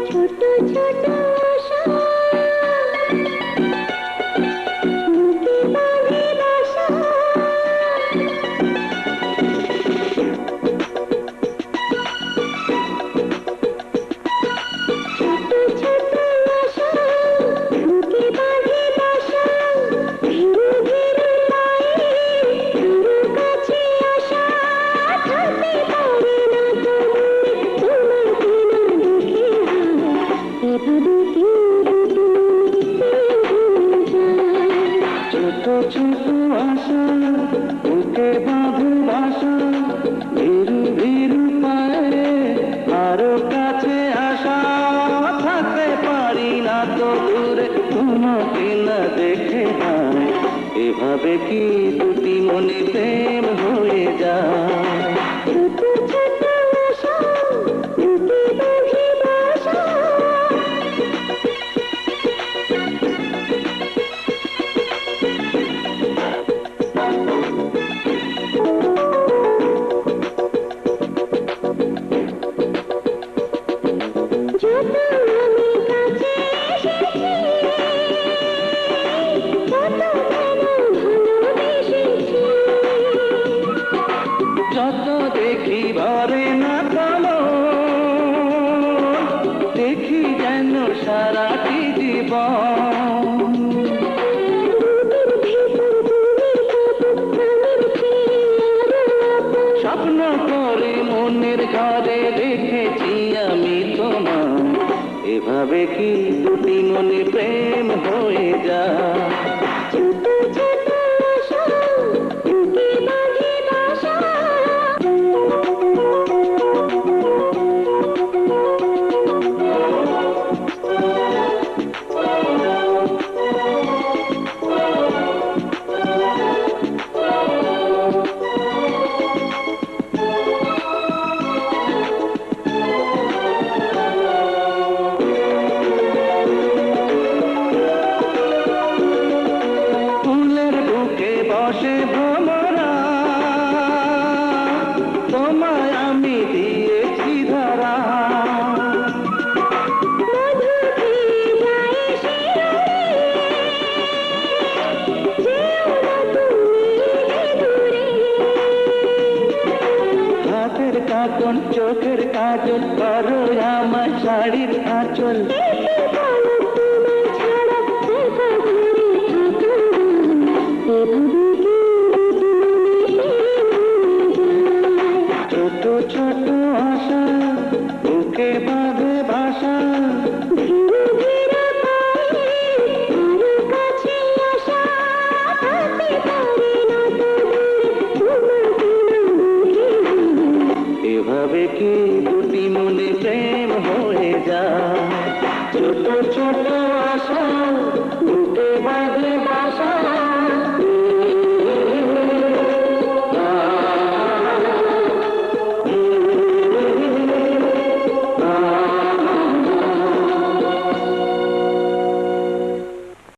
ছোট ছোট আশা বুকে বাঁধে বাসা। ছোট ছোট আশা বুকে বাঁধে বাসা। ধীরে ধীরে পায়ে কারো কাছে আসা। থাকতে পারে না তোমার বিনা দেখে এভাবে কি দুটি যায়। ছোট ছোট আশা বুকে বাঁধে বাসা। ধীরে ধীরে পায়ে আরো কাছে আসা। থাকতে পারি না তো দূরে তোমাকে না দেখে হায়। এভাবে কি দুটি মনে প্রেম হয়ে যায়। ছোট ছোট আশা বুকে বাঁধে বাসা। যত আমি কাছে এসেছি তত কেন ভালোবেসেছি। যত দেখি ভরে না তলো দেখি যেন সারাটি জীবন। বুকের ভেতর তুমি কত প্রাণের চেয়ে আরো আপন। স্বপ্ন করে মনের ঘরে রেখেছি আমি তোমার। এভাবে কি দুটি মনে প্রেম হয়ে যায়। ছোট ছোট আশা বুকে বাঁধে বাসা। ফুলের বুকে বসে ভ্রমরা তোমায় আমি দিয়েছি ধরা। মধু খেয়ে যায় শিহরে। যেও না তুমি দূরে। হাতের কাঁচন চোখের কাজল করো আমার শাড়ির আঁচল। এতে বলো তোমার ছাড়া একা ঘরে থাকা যায়। এভাবে কি দুটি মনে প্রেম হয়ে যায়। ছোট ছোট আশা বুকে বাঁধে ভাষা। ধীরে ধীরে পায়ে আরো কাছে আসা। থাকতে পারে না তো দূরে তোমাকে না দেখে হায়। এভাবে কি দুটি মনে প্রেম হয়ে যায়। ছোট ছোট